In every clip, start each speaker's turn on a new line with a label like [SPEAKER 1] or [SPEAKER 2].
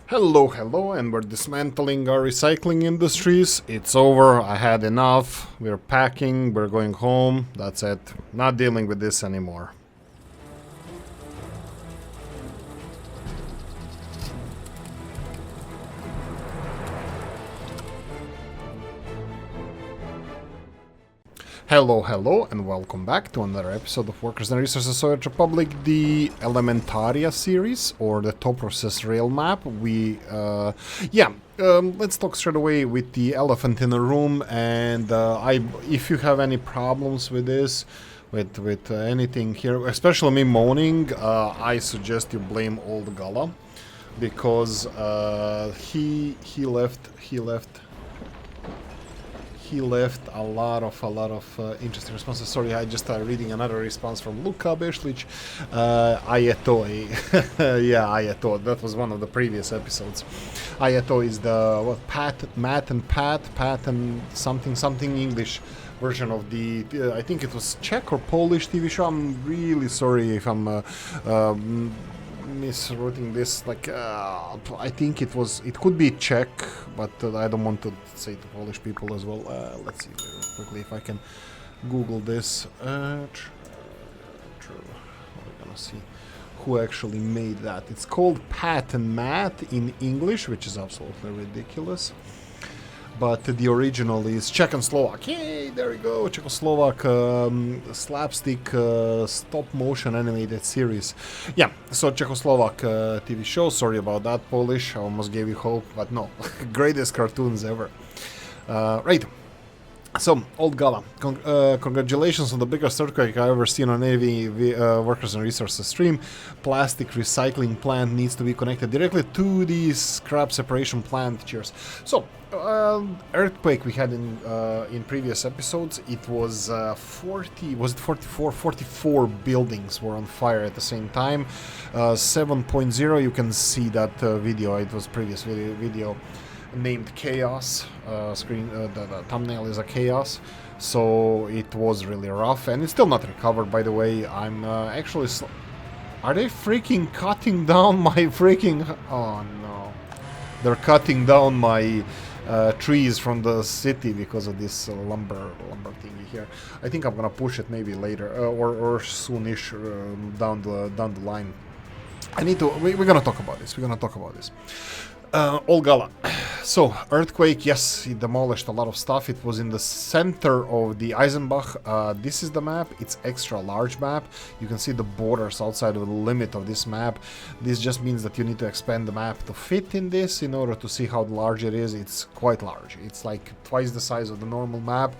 [SPEAKER 1] Hello, and we're dismantling our recycling industries. It's over, I had enough. We're packing, we're going home. That's it. Not dealing with this anymore. Hello, and welcome back to another episode of Workers and Resources Soviet Republic, the Elementaria series, or the Top Process Rail map. Let's talk straight away with the elephant in the room, and if you have any problems with this, with anything here, especially me moaning, I suggest you blame Old Gala, because he left a lot of interesting responses. Sorry, I just reading another response from Luka Bešlić. Ayetoi. Yeah, Ayeto. That was one of the previous episodes. Ayeto is the Pat and something English version of the I think it was Czech or Polish TV show. I'm really sorry if I'm misrouting this. I think it could be Czech, but I don't want to say to Polish people as well. Let's see very quickly if I can Google this. We're gonna see who actually made that. It's called Pat and Matt in English, which is absolutely ridiculous. But the original is Czech and Slovak. Yay, there we go. Czechoslovak slapstick stop-motion animated series. Yeah, so Czechoslovak TV show. Sorry about that, Polish. I almost gave you hope, but no. Greatest cartoons ever. Right. So, Old Gala, congratulations on the biggest earthquake I've ever seen on any Workers and Resources stream. Plastic recycling plant needs to be connected directly to the scrap separation plant. Cheers. So, earthquake we had in previous episodes, it was 44 buildings were on fire at the same time. 7.0, you can see that video, it was previous video named Chaos. The thumbnail is a Chaos, so it was really rough, and it's still not recovered, by the way. I'm actually are they freaking cutting down my freaking oh no, they're cutting down my trees from the city because of this lumber thingy here. I think I'm gonna push it maybe later or soonish down the line. We're gonna talk about this. Old Gala. So, earthquake, yes, it demolished a lot of stuff. It was in the center of the Eisenbach. This is the map. It's extra large map. You can see the borders outside of the limit of this map. This just means that you need to expand the map to fit in this in order to see how large it is. It's quite large. It's like twice the size of the normal map.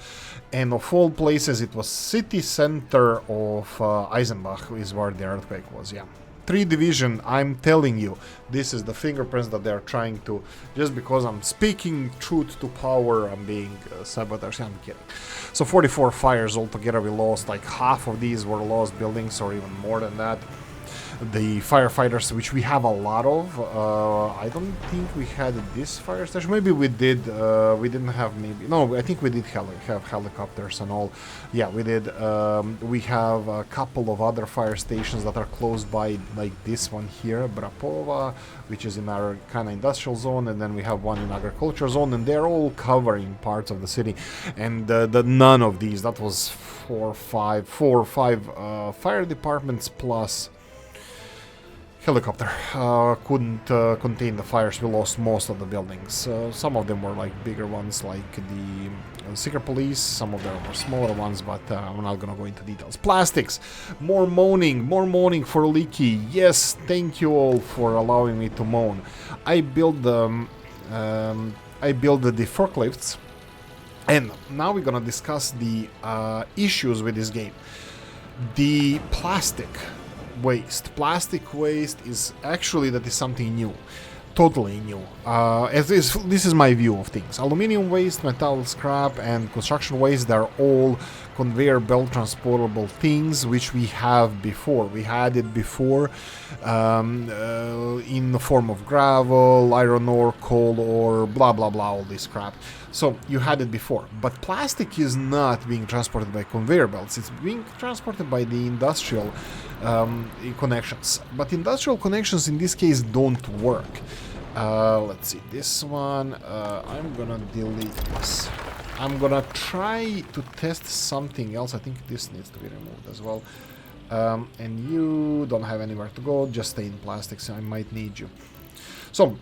[SPEAKER 1] And of all places, it was city center of Eisenbach is where the earthquake was, yeah. 3 division, I'm telling you, this is the fingerprints that they're trying to, just because I'm speaking truth to power, I'm being sabotaged. I'm kidding. So 44 fires altogether, we lost, like half of these were lost buildings, or even more than that. The firefighters, which we have a lot of, I don't think we had this fire station. Maybe we did. We didn't have. Maybe no. I think we did have helicopters and all. Yeah, we did. We have a couple of other fire stations that are close by, like this one here, Brapova, which is in our kind of industrial zone, and then we have one in agriculture zone, and they're all covering parts of the city. And none of these. That was four or five fire departments plus helicopter couldn't contain the fires. We lost most of the buildings. Some of them were like bigger ones, like the secret police. Some of them were smaller ones, but I'm not gonna go into details. Plastics, more moaning for Oolykee. Yes, thank you all for allowing me to moan. I built the forklifts, and now we're gonna discuss the issues with this game. The plastic waste is actually, that is something new, totally new. This is my view of things. Aluminium waste, metal scrap, and construction waste, they're all conveyor belt transportable things, which we have before. We had it before in the form of gravel, iron ore, coal ore, blah blah blah, all this crap. So you had it before, but plastic is not being transported by conveyor belts. It's being transported by the industrial connections. But industrial connections in this case don't work. Let's see, this one, I'm gonna delete this. I'm gonna try to test something else. I think this needs to be removed as well. And you don't have anywhere to go, just stay in plastics, I might need you. So,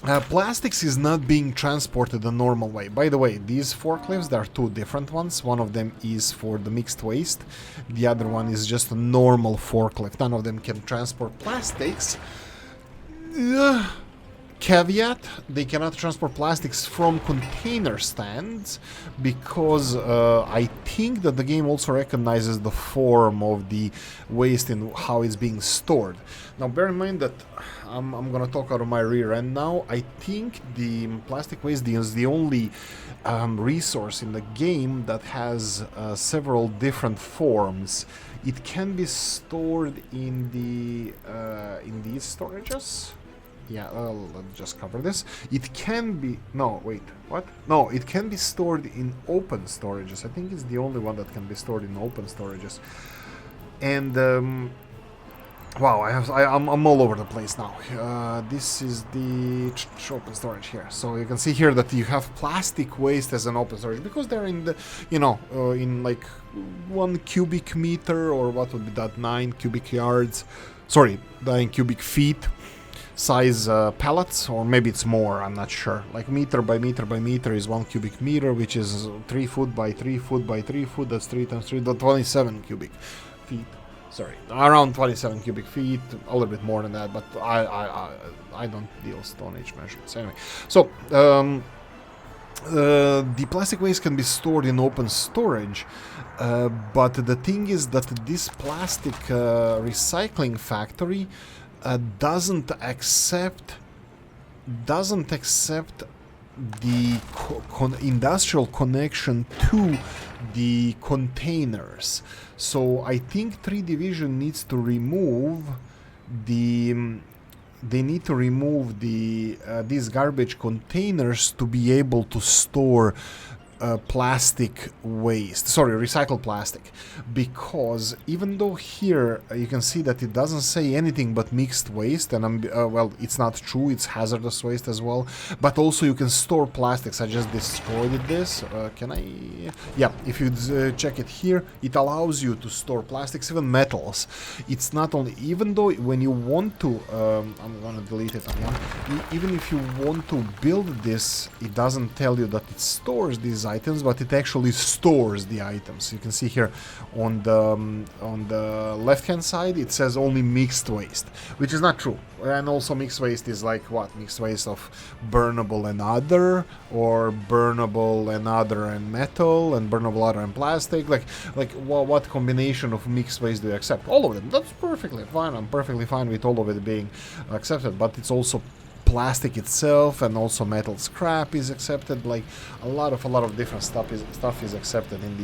[SPEAKER 1] plastics is not being transported the normal way. By the way, these forklifts, there are two different ones. One of them is for the mixed waste. The other one is just a normal forklift. None of them can transport plastics. Caveat, they cannot transport plastics from container stands because I think that the game also recognizes the form of the waste and how it's being stored. Now bear in mind that I'm gonna talk out of my rear end now. I think the plastic waste is the only resource in the game that has several different forms. It can be stored in these storages. Yeah, let's just cover this. It can be... No, wait, what? No, it can be stored in open storages. I think it's the only one that can be stored in open storages. And, wow, I'm all over the place now. This is the open storage here. So you can see here that you have plastic waste as an open storage because they're in the, you know, in like 1 cubic meter, or what would be that, 9 cubic yards. Sorry, 9 cubic feet. Size pallets, or maybe it's more, I'm not sure. Like meter by meter by meter is 1 cubic meter, which is 3 foot by 3 foot by 3 foot. That's 3 times 3, 27 cubic feet. Sorry, around 27 cubic feet, a little bit more than that, but I don't deal Stone Age measurements anyway. So the plastic waste can be stored in open storage, but the thing is that this plastic recycling factory doesn't accept the industrial connection to the containers. So I think 3 Division needs to remove the they need to remove the these garbage containers to be able to store plastic waste, sorry, recycled plastic, because even though here you can see that it doesn't say anything but mixed waste, and well, it's not true, it's hazardous waste as well, but also you can store plastics. I just destroyed this. Can I? Yeah, if you check it here, it allows you to store plastics, even metals. It's not only, even though when you want to, I'm gonna delete it again, even if you want to build this, it doesn't tell you that it stores these items, but it actually stores the items. You can see here on the left hand side it says only mixed waste, which is not true. And also mixed waste is like what? Mixed waste of burnable and other, or burnable and other and metal, and burnable other and plastic. Like what combination of mixed waste do you accept? All of them. That's perfectly fine. I'm perfectly fine with all of it being accepted, but it's also plastic itself, and also metal scrap is accepted. Like a lot of different stuff is accepted in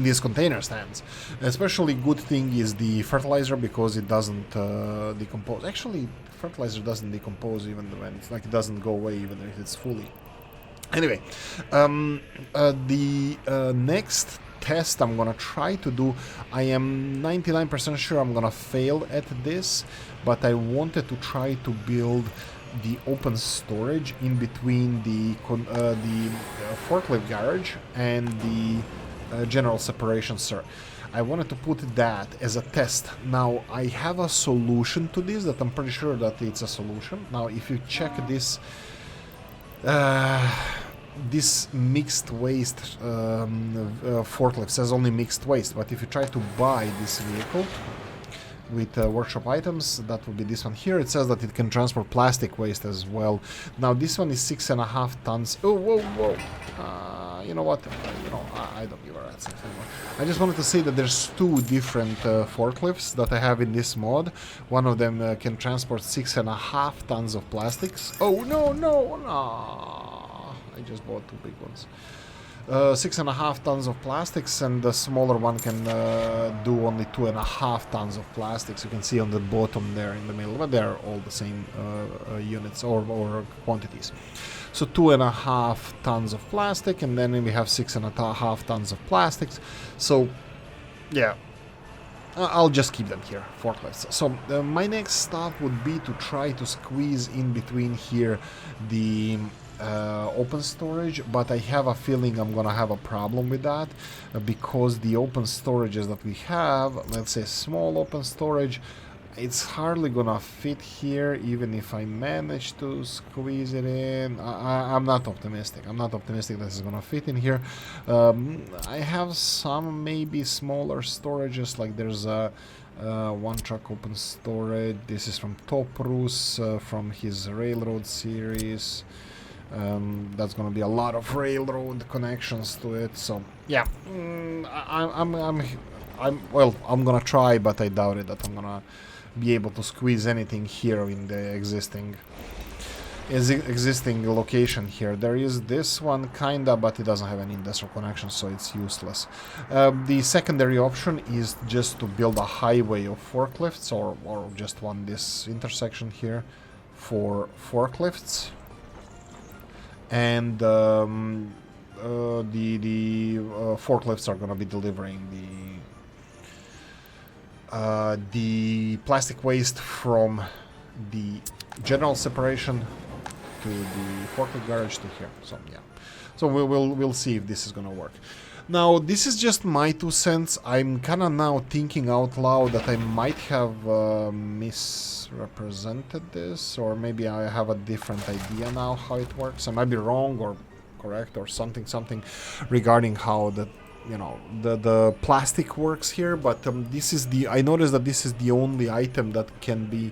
[SPEAKER 1] these container stands. Especially good thing is the fertilizer, because it doesn't decompose. Actually, fertilizer doesn't decompose even when it's like, it doesn't go away even if it's fully. Anyway, the next test I'm gonna try to do, I am 99% sure I'm gonna fail at this, but I wanted to try to build the open storage in between the forklift garage and the general separation, sir. I wanted to put that as a test. Now I have a solution to this that I'm pretty sure that it's a solution. Now if you check this this mixed waste forklift says only mixed waste, but if you try to buy this vehicle with workshop items, that would be this one here, it says that it can transport plastic waste as well. Now this one is 6.5 tons. Oh, whoa. You know what? I don't give a rat's anymore. I just wanted to say that there's 2 different forklifts that I have in this mod. One of them can transport 6.5 tons of plastics. Oh, no. I just bought 2 big ones. 6.5 tons of plastics, and the smaller one can do only 2.5 tons of plastics. You can see on the bottom there in the middle, but they're all the same units or quantities. So 2.5 tons of plastic, and then we have 6.5 tons of plastics. So yeah, I'll just keep them here, forklifts. So my next stop would be to try to squeeze in between here the open storage, but I have a feeling I'm gonna have a problem with that because the open storages that we have, let's say small open storage, it's hardly gonna fit here even if I manage to squeeze it in. I'm not optimistic. I'm not optimistic this is gonna fit in here. I have some maybe smaller storages, like there's a one truck open storage. This is from Toprus, from his railroad series. That's gonna be a lot of railroad connections to it. So yeah, I'm gonna try, but I doubt it that I'm gonna be able to squeeze anything here in the existing location here. There is this one kinda, but it doesn't have any industrial connection, so it's useless. The secondary option is just to build a highway of forklifts, or just one this intersection here for forklifts, and the forklifts are gonna be delivering the plastic waste from the general separation to the forklift garage to here. So yeah, so we'll see if this is gonna work. Now this is just my 2 cents. I'm kind of now thinking out loud that I might have misrepresented this, or maybe I have a different idea now how it works. I might be wrong or correct or something regarding how the the plastic works here, but I noticed that this is the only item that can be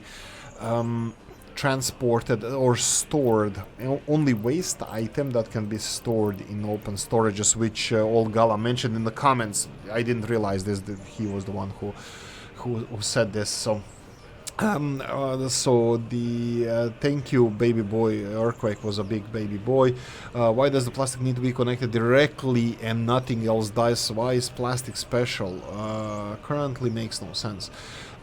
[SPEAKER 1] transported or stored, only waste item that can be stored in open storages, which old Gala mentioned in the comments. I didn't realize this, that he was the one who said this. So thank you, baby boy. Earthquake was a big baby boy. Why does the plastic need to be connected directly and nothing else dies? Why is plastic special? Currently makes no sense.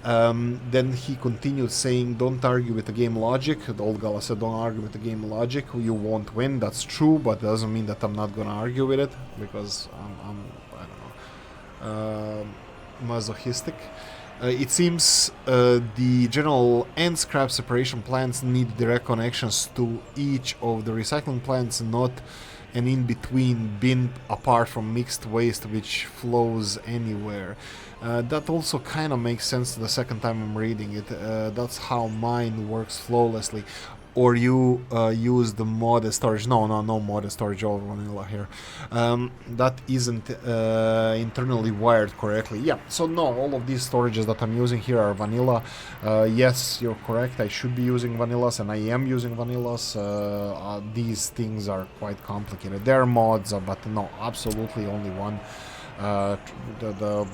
[SPEAKER 1] Then he continued saying, don't argue with the game logic. The old Gala said, don't argue with the game logic. You won't win. That's true, but it doesn't mean that I'm not gonna argue with it, because I'm I don't know, masochistic. It seems the general and scrap separation plants need direct connections to each of the recycling plants, not an in-between bin apart from mixed waste which flows anywhere. That also kind of makes sense the second time I'm reading it. That's how mine works flawlessly. Or you use the modded storage. No modded storage over vanilla here. That isn't internally wired correctly. Yeah, so no, all of these storages that I'm using here are vanilla. Yes, you're correct, I should be using vanillas, and I am using vanillas. These things are quite complicated. There are mods, but no, absolutely only one. The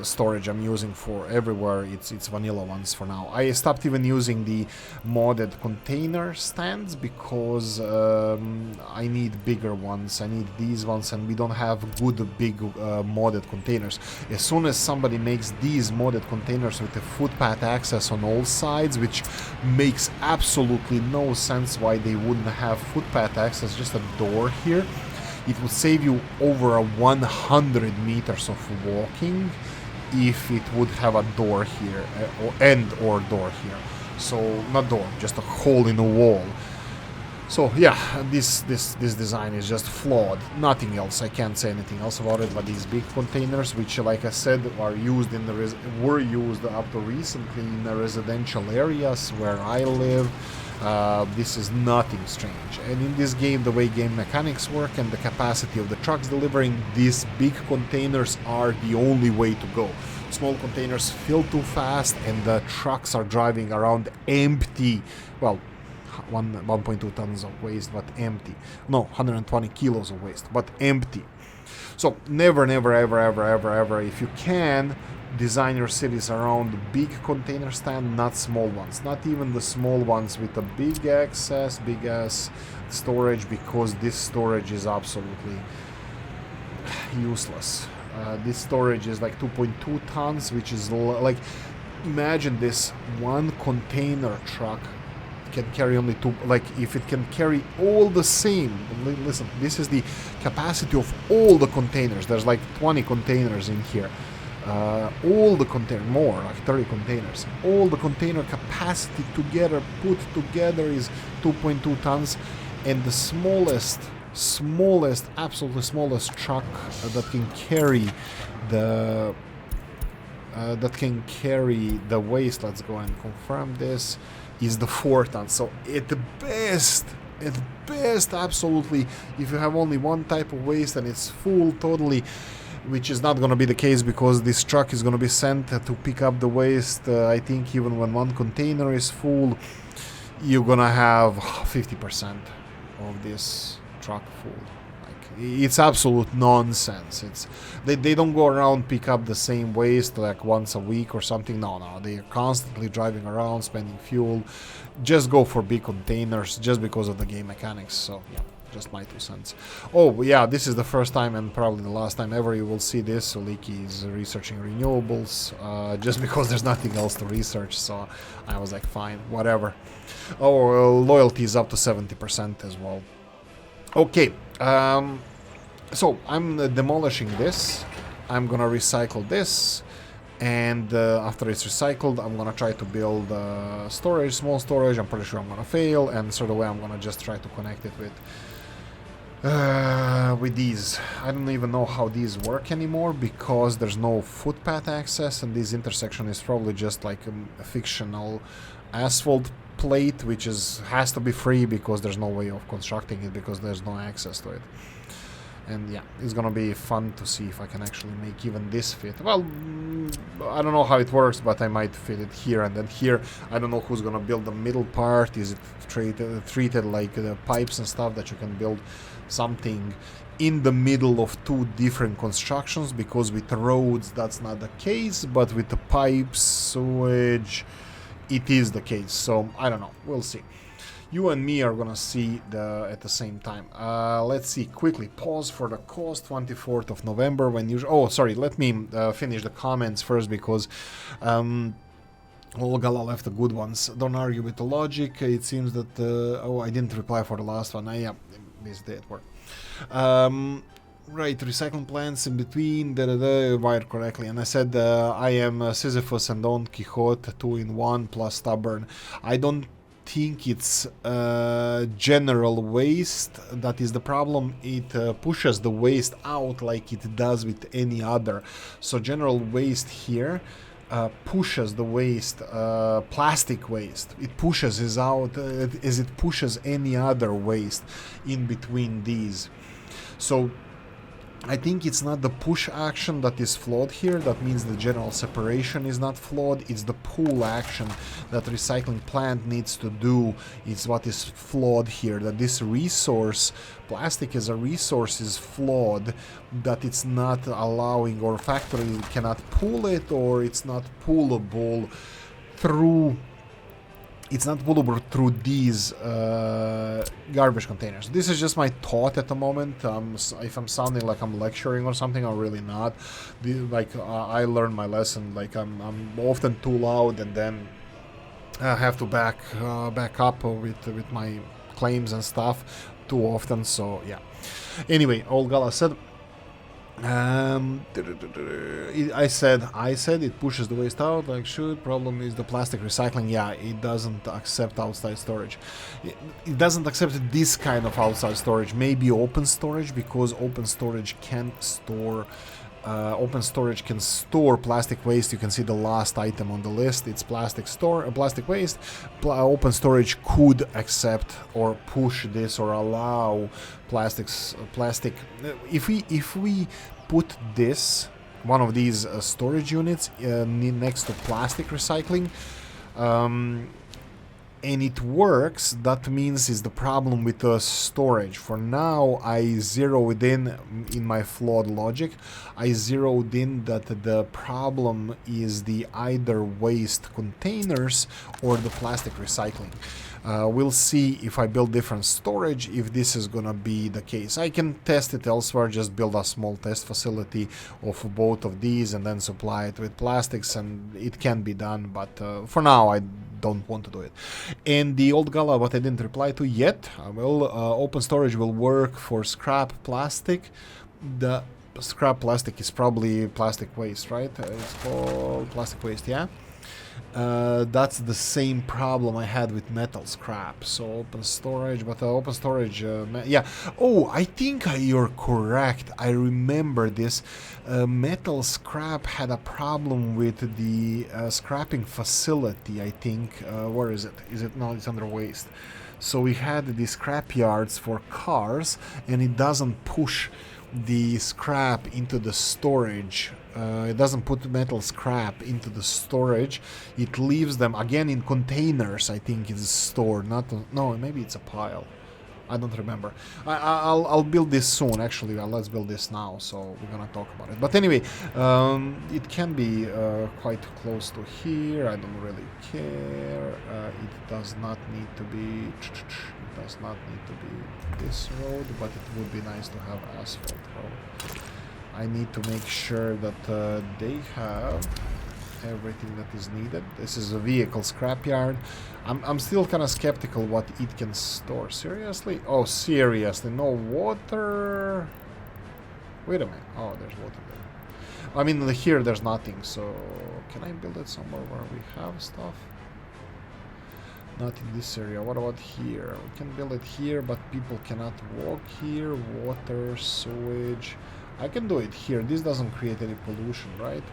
[SPEAKER 1] storage I'm using for everywhere, it's vanilla ones for now. I stopped even using the modded container stands because I need bigger ones. I need these ones, and we don't have good big modded containers. As soon as somebody makes these modded containers with a footpath access on all sides, which makes absolutely no sense why they wouldn't have footpath access, just a door here, it would save you over 100 meters of walking if it would have a door here, or door here. So, not door, just a hole in the wall. So yeah, this design is just flawed. Nothing else. I can't say anything else about it. But these big containers, which, like I said, are used in were used up to recently in the residential areas where I live. This is nothing strange. And in this game, the way game mechanics work and the capacity of the trucks delivering, these big containers are the only way to go. Small containers fill too fast, and the trucks are driving around empty. Well, 1.2 tons of waste, but empty. No, 120 kilos of waste, but empty. So never, ever, if you can, design your cities around big container stand, not small ones. Not even the small ones with a big access, big ass storage, because this storage is absolutely useless. This storage is like 2.2 tons, which is like, imagine this, one container truck can carry only two. Like, if it can carry all the same, listen, this is the capacity of all the containers. There's like 20 containers in here. all the container, more like 30 containers, all the container capacity together, put together, is 2.2 tons, and the smallest, absolutely smallest truck that can carry the waste, let's go and confirm this, is the 4 tons. So at the best, absolutely, if you have only one type of waste and it's full totally, which is not going to be the case because this truck is going to be sent to pick up the waste. I think even when one container is full, you're going to have 50% of this truck full. It's absolute nonsense. They don't go around pick up the same waste like once a week or something. No, they are constantly driving around, spending fuel. Just go for big containers just because of the game mechanics. So yeah, just my 2 cents. Oh yeah, this is the first time and probably the last time ever you will see this. Oolykee is researching renewables just because there's nothing else to research. So I was like, fine, whatever. Oh, loyalty is up to 70% as well. Okay, so I'm demolishing this. I'm gonna recycle this, and after it's recycled, I'm gonna try to build storage, small storage. I'm pretty sure I'm gonna fail, and so the way I'm gonna just try to connect it with these. I don't even know how these work anymore because there's no footpath access, and this intersection is probably just like a fictional asphalt plate, which has to be free because there's no way of constructing it because there's no access to it. And yeah, it's gonna be fun to see if I can actually make even this fit. Well, I don't know how it works, but I might fit it here and then here. I don't know who's gonna build the middle part. Is it treated like the pipes and stuff that you can build something in the middle of 2 different constructions? Because with roads that's not the case, but with the pipes, sewage, it is the case. So I don't know, we'll see. You and me are gonna see at the same time. Let's see quickly. Pause for the cost. 24th of November when you. Oh, sorry. Let me finish the comments first because Olgala left the good ones. Don't argue with the logic. It seems that. Oh, I didn't reply for the last one. Yeah, missed the work. Right, recycling plants in between, wired correctly. And I said I am Sisyphus and Don Quixote 2 in 1 plus stubborn. I don't think it's general waste that is the problem. It pushes the waste out like it does with any other. So general waste here pushes the waste, plastic waste. It pushes it out as it pushes any other waste in between these. So I think it's not the push action that is flawed here. That means the general separation is not flawed. It's the pull action that recycling plant needs to do. It's what is flawed here. That this resource, plastic as a resource, is flawed. That it's not allowing, or factory cannot pull it, or it's not pullable through. It's not pullable through these garbage containers. This is just my thought at the moment. If I'm sounding like I'm lecturing or something, I'm really not. I learned my lesson. Like I'm often too loud, and then I have to back up with my claims and stuff too often. So yeah. Anyway, Olgala said. I said it pushes the waste out like should. Problem is the plastic recycling. Yeah, it doesn't accept outside storage. It doesn't accept this kind of outside storage. Maybe open storage, because open storage can store plastic waste. You can see the last item on the list. It's plastic waste. Open storage could accept or push this or allow plastic. If we put this, one of these storage units next to plastic recycling, and it works, that means is the problem with the storage. For now, I zeroed in my flawed logic. I zeroed in that the problem is the either waste containers or the plastic recycling. We'll see if I build different storage, if this is gonna be the case. I can test it elsewhere, just build a small test facility of both of these and then supply it with plastics, and it can be done, but for now I don't want to do it. And the old gala, what I didn't reply to yet, I will. Open storage will work for scrap plastic. The scrap plastic is probably plastic waste, right? It's called plastic waste, yeah? That's the same problem I had with metal scrap. So open storage, but open storage, yeah. Oh, I think you're correct. I remember this. Metal scrap had a problem with the scrapping facility, I think. Where is it? Is it? No, it's under waste. So we had the scrap yards for cars, and it doesn't push the scrap into the storage. It doesn't put metal scrap into the storage. It leaves them again in containers. I think it's stored. Not no, maybe it's a pile. I don't remember. I'll build this soon. Actually, let's build this now. So we're gonna talk about it. But anyway, it can be quite close to here. I don't really care. It does not need to be. It does not need to be this road, but it would be nice to have asphalt road. I need to make sure that they have everything that is needed. This is a vehicle scrapyard. I'm still kind of skeptical what it can store. Seriously? Oh, seriously? No water? Wait a minute. Oh, there's water there. I mean, here there's nothing, so can I build it somewhere where we have stuff? Not in this area. What about here? We can build it here, but people cannot walk here. Water, sewage. I can do it here. This doesn't create any pollution, right?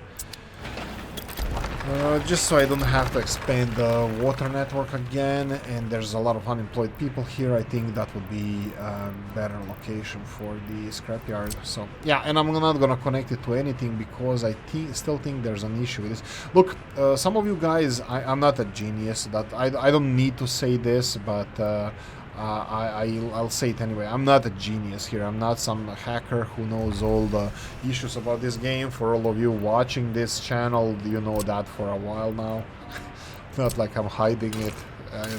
[SPEAKER 1] Just so I don't have to expand the water network again, and there's a lot of unemployed people here. I think that would be a better location for the scrapyard. So yeah, and I'm not gonna connect it to anything because I still think there's an issue with this. Look, some of you guys, I'm not a genius. That I don't need to say this, but I'll say it anyway. I'm not a genius here. I'm not some hacker who knows all the issues about this game. For all of you watching this channel, you know that for a while now. Not like I'm hiding it.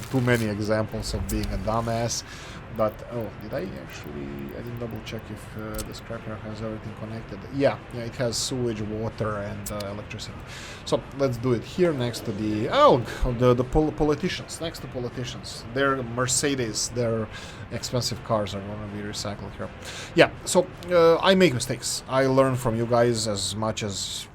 [SPEAKER 1] Too many examples of being a dumbass. But, oh, did I actually... I didn't double check if the scrapyard has everything connected. Yeah, it has sewage, water, and electricity. So, let's do it here next to the... Oh, the politicians. Next to politicians. Their Mercedes, their expensive cars are going to be recycled here. Yeah, so I make mistakes. I learn from you guys as much as...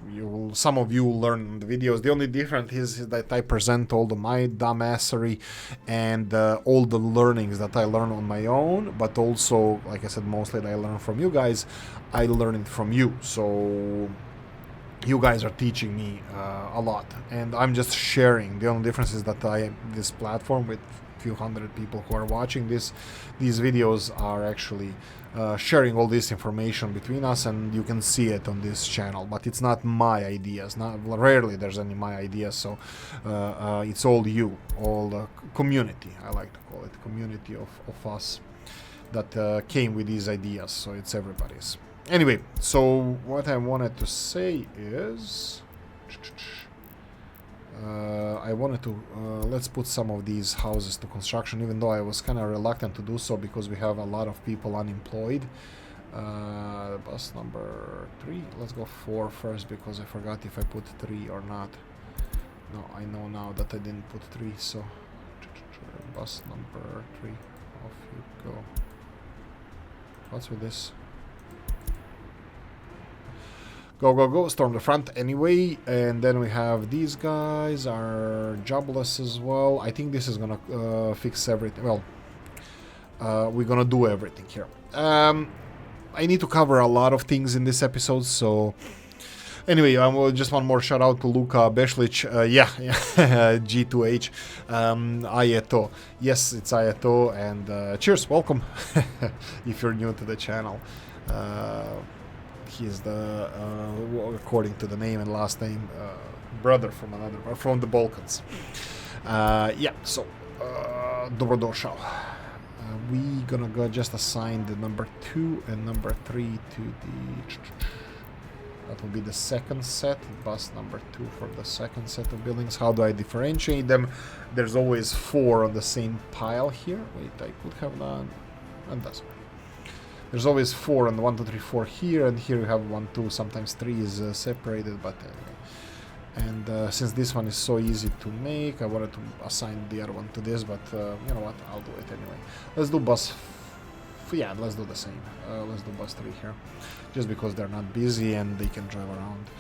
[SPEAKER 1] some of you learn in the videos. The only difference is that I present all my dumbassery and all the learnings that I learn on my own, but also, like I said, mostly that I learn from you guys. I learn it from you, so you guys are teaching me a lot, and I'm just sharing. The only difference is that this platform with few hundred people who are watching these videos are actually sharing all this information between us, and you can see it on this channel. But it's not my ideas. Rarely there's any my ideas, so it's all you, all the community. I like to call it community of us that came with these ideas. So it's everybody's. Anyway, so what I wanted to say is. I wanted to let's put some of these houses to construction, even though I was kind of reluctant to do so because we have a lot of people unemployed. Bus number 3. Let's go 4 first because I forgot if I put 3 or not. No, I know now that I didn't put 3, so bus number 3, off you go. What's with this? Go, go, go, storm the front anyway. And then we have these guys are jobless as well. I think this is gonna fix everything. Well, we're gonna do everything here. I need to cover a lot of things in this episode, so anyway, just one more shout out to Luka Bešlić. Yeah, G2H. Ajeto. Yes, it's Ajeto, and cheers, welcome if you're new to the channel. He is the, according to the name and last name, brother from the Balkans. Yeah, so Dobrodošao. We gonna go just assign the number 2 and number 3 to the. That will be the second set, bus number 2 for the second set of buildings. How do I differentiate them? There's always 4 on the same pile here. Wait, I could have done. And that's. There's always 4 on the 1, 2, 3, 4 here, and here you have 1, 2, sometimes 3 is separated, but anyway. And since this one is so easy to make, I wanted to assign the other one to this, but you know what, I'll do it anyway. Let's do bus yeah, let's do the same. Let's do bus 3 here, just because they're not busy and they can drive around.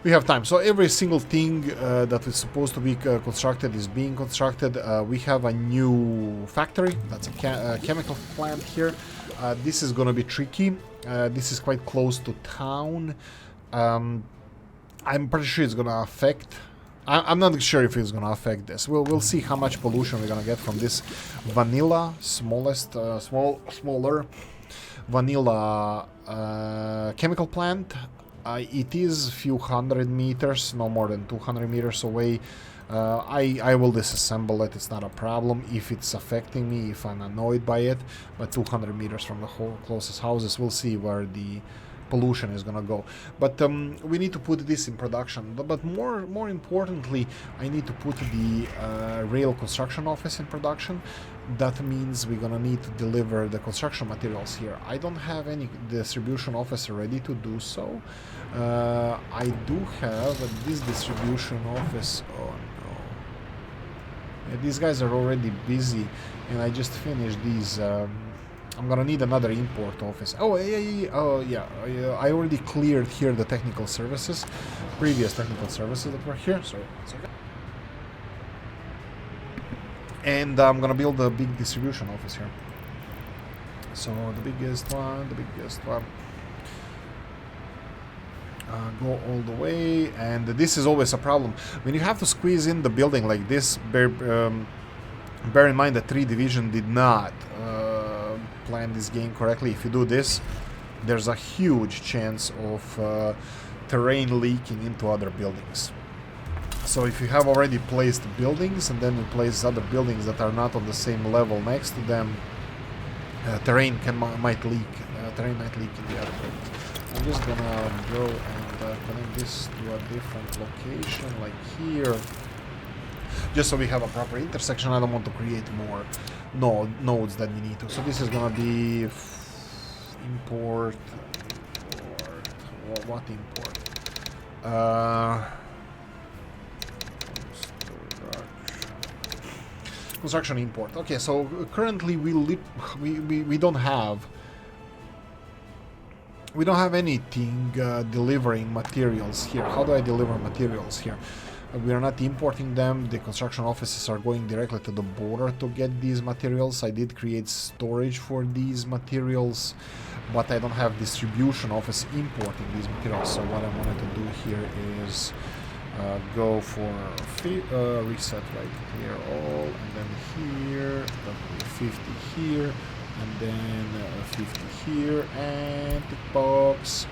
[SPEAKER 1] We have time, so every single thing that is supposed to be constructed is being constructed. We have a new factory. That's a chemical plant here. This is gonna be tricky. This is quite close to town. I'm pretty sure it's gonna affect. I'm not sure if it's gonna affect this. We'll see how much pollution we're gonna get from this vanilla, smaller vanilla chemical plant. It is a few hundred meters, no more than 200 meters away. I will disassemble it, it's not a problem if it's affecting me, if I'm annoyed by it, but 200 meters from the whole closest houses, we'll see where the pollution is gonna go. But we need to put this in production. But more importantly, I need to put the rail construction office in production. That means we're gonna need to deliver the construction materials here. I don't have any distribution office ready to do so. I do have this distribution office. Oh no. Yeah, these guys are already busy, and I just finished these. I'm gonna need another import office. Oh yeah. I already cleared here the technical services, previous technical services that were here. Sorry, it's okay. And I'm gonna build a big distribution office here. So the biggest one. Go all the way, and this is always a problem when you have to squeeze in the building like this. Bear in mind that 3 Division did not plan this game correctly. If you do this, there's a huge chance of terrain leaking into other buildings. So if you have already placed buildings and then you place other buildings that are not on the same level next to them, terrain might leak. Terrain might leak in the other buildings. I'm just gonna go and connect this to a different location, like here, just so we have a proper intersection. I don't want to create more nodes than we need to. So this is gonna be import. What import? Construction import. Okay, so currently we don't have anything delivering materials here. How do I deliver materials here? We are not importing them. The construction offices are going directly to the border to get these materials. I did create storage for these materials, but I don't have distribution office importing these materials. So what I wanted to do here is go for reset, right? Clear all, and then here, that will be 50 here, and then 50 here, and tick box.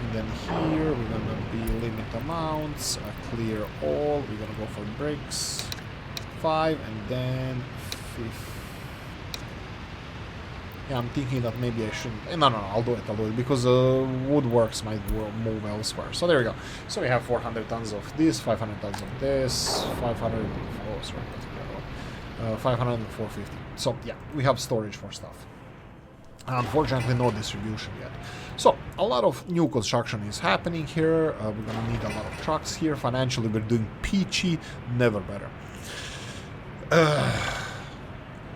[SPEAKER 1] And then here we're gonna be limit amounts, clear all. We're gonna go for bricks 5, and then 50. Yeah, I'm thinking that maybe I shouldn't. No, I'll do it because woodworks might move elsewhere. So there we go. So we have 400 tons of this, 500 tons of this, 500. Oh, sorry, that's the other one. 500 and 450. So yeah, we have storage for stuff. Unfortunately, no distribution yet. So a lot of new construction is happening here. We're gonna need a lot of trucks here. Financially, we're doing peachy, never better.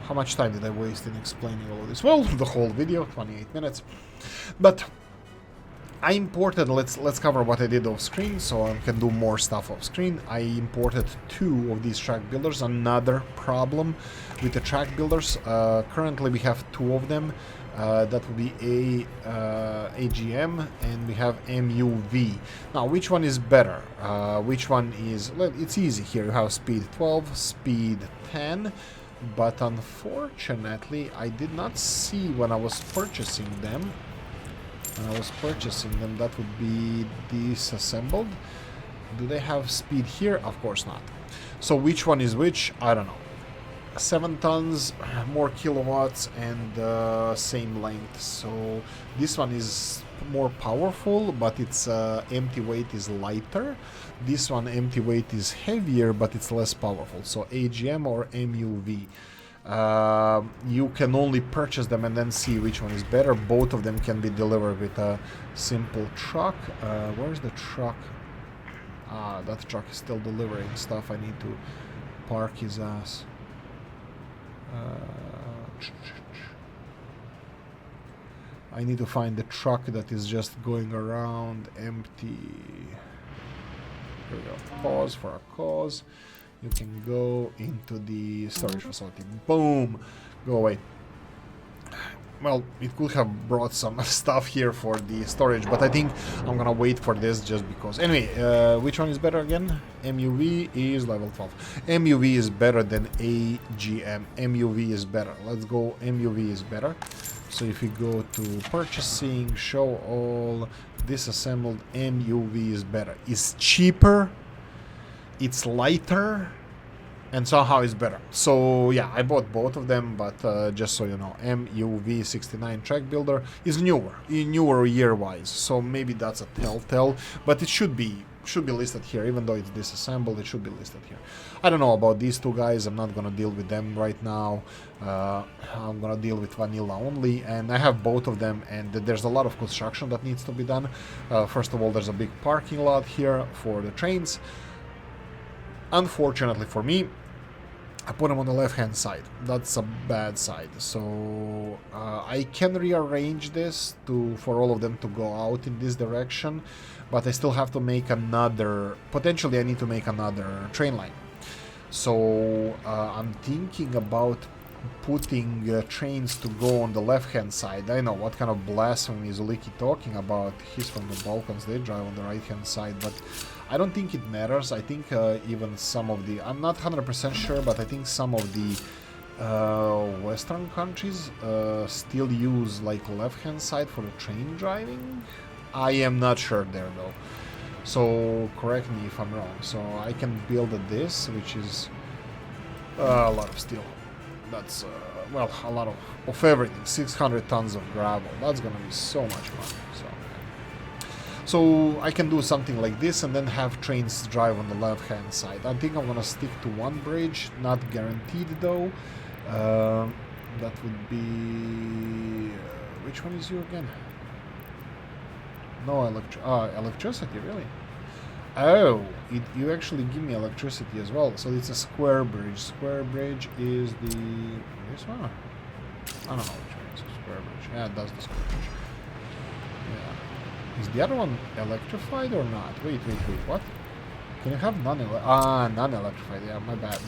[SPEAKER 1] How much time did I waste in explaining all of this? Well, the whole video, 28 minutes. But I imported, let's cover what I did off screen so I can do more stuff off screen. I imported 2 of these track builders. Another problem with the track builders. Currently we have 2 of them. That would be AGM, and we have MUV. Now, which one is better? Which one is... Well, it's easy here. You have speed 12, speed 10. But unfortunately, I did not see when I was purchasing them. That would be disassembled. Do they have speed here? Of course not. So which one is which? I don't know. 7 tons, more kilowatts, and same length. So this one is more powerful, but its empty weight is lighter. This one empty weight is heavier, but it's less powerful. So AGM or MUV. You can only purchase them and then see which one is better. Both of them can be delivered with a simple truck. Where's the truck? That truck is still delivering stuff. I need to park his ass. I need to find the truck that is just going around empty. Here we go. Pause for a cause. You can go into the storage facility. Boom! Go away. Well, it could have brought some stuff here for the storage, but I think I'm gonna wait for this just because. Anyway, which one is better again? MUV is level 12. MUV is better than AGM. MUV is better. Let's go. MUV is better. So if we go to purchasing, show all, disassembled, MUV is better. It's cheaper, it's lighter, and somehow it's better. So yeah, I bought both of them, but just so you know, MUV69 track builder is newer year-wise. So maybe that's a telltale, but it should be listed here, even though it's disassembled. It should be listed here. I don't know about these two guys. I'm not gonna deal with them right now. I'm gonna deal with vanilla only, and I have both of them. And there's a lot of construction that needs to be done. First of all, there's a big parking lot here for the trains. Unfortunately for me, I put them on the left-hand side. That's a bad side. So I can rearrange this for all of them to go out in this direction, but I still have to make another. Potentially, I need to make another train line. So I'm thinking about putting trains to go on the left-hand side. I know what kind of blasphemy is Oolykee talking about. He's from the Balkans. They drive on the right-hand side, but I don't think it matters. I think even some of the... I'm not 100% sure, but I think some of the Western countries still use like left-hand side for the train driving. I am not sure there though. So correct me if I'm wrong. So I can build this, which is a lot of steel. That's, well, a lot of everything. 600 tons of gravel. That's gonna be so much money. So I can do something like this and then have trains drive on the left-hand side. I think I'm gonna stick to one bridge, not guaranteed though. That would be... which one is you again? No electricity, really? Oh, you actually give me electricity as well. So it's a square bridge. Square bridge is this one? I don't know which one is a square bridge. Yeah, that's the square bridge. Yeah. Is the other one electrified or not? Wait, what? Can you have non-electrified? Yeah,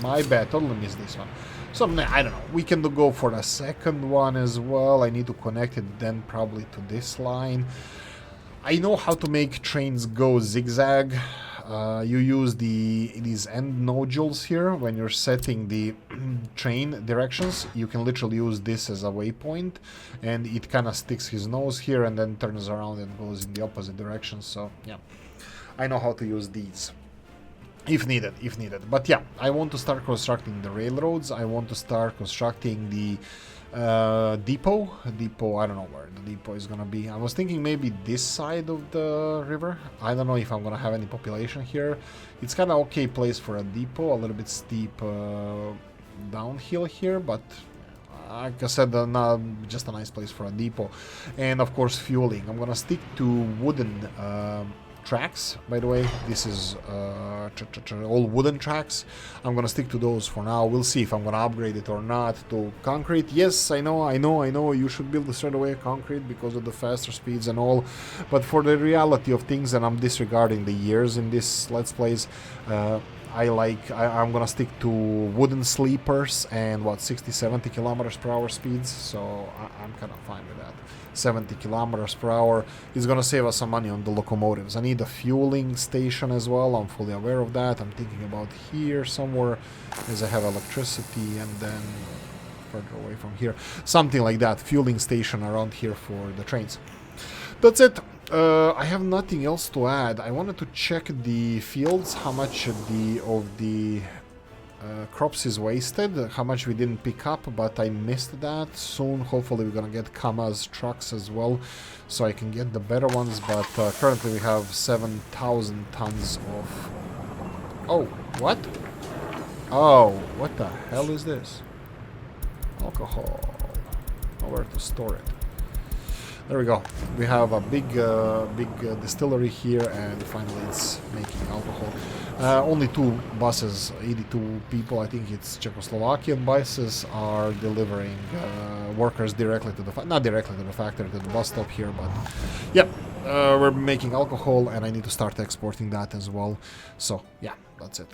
[SPEAKER 1] my bad. Totally missed this one. So, I don't know. We can go for the second one as well. I need to connect it then probably to this line. I know how to make trains go zigzag. You use these end nodules here when you're setting the train directions. You can literally use this as a waypoint, and it kind of sticks his nose here and then turns around and goes in the opposite direction. So yeah, I know how to use these if needed. But yeah, I want to start constructing the railroads. I want to start constructing the depot. I don't know where the depot is gonna be. I was thinking maybe this side of the river. I don't know if I'm gonna have any population here. It's kind of okay place for a depot, a little bit steep downhill here, but like I said, just a nice place for a depot. And of course fueling. I'm gonna stick to wooden tracks. By the way, this is all wooden tracks. I'm gonna stick to those for now. We'll see if I'm gonna upgrade it or not to concrete. Yes, I know you should build straight away concrete because of the faster speeds and all, but for the reality of things, and I'm disregarding the years in this Let's Plays, I'm gonna stick to wooden sleepers and 60-70 kilometers per hour speeds, so I'm kind of fine with that. 70 kilometers per hour is gonna save us some money on the locomotives. I need a fueling station as well. I'm fully aware of that. I'm thinking about here somewhere, as I have electricity, and then further away from here, something like that. Fueling station around here for the trains. That's it. I have nothing else to add. I wanted to check the fields, how much of the crops is wasted, how much we didn't pick up, but I missed that. Soon, hopefully, we're gonna get Kama's trucks as well, so I can get the better ones, but currently we have 7,000 tons of... Oh, what? Oh, what the hell is this? Alcohol. Nowhere to store it. There we go. We have a big distillery here, and finally it's making alcohol. Only 2 buses, 82 people, I think it's Czechoslovakian buses, are delivering workers directly to the not directly to the factory, to the bus stop here, but yeah, we're making alcohol, and I need to start exporting that as well. So yeah, that's it.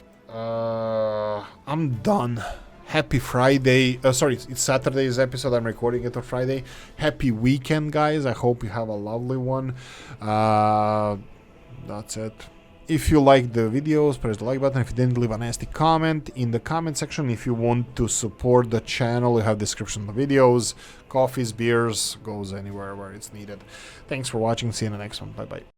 [SPEAKER 1] I'm done. Happy Friday. Sorry, it's Saturday's episode. I'm recording it on Friday. Happy weekend, guys. I hope you have a lovely one. That's it. If you like the videos, press the like button. If you didn't, leave a nasty comment in the comment section. If you want to support the channel, you have description of the videos. Coffees, beers, goes anywhere where it's needed. Thanks for watching. See you in the next one. Bye bye.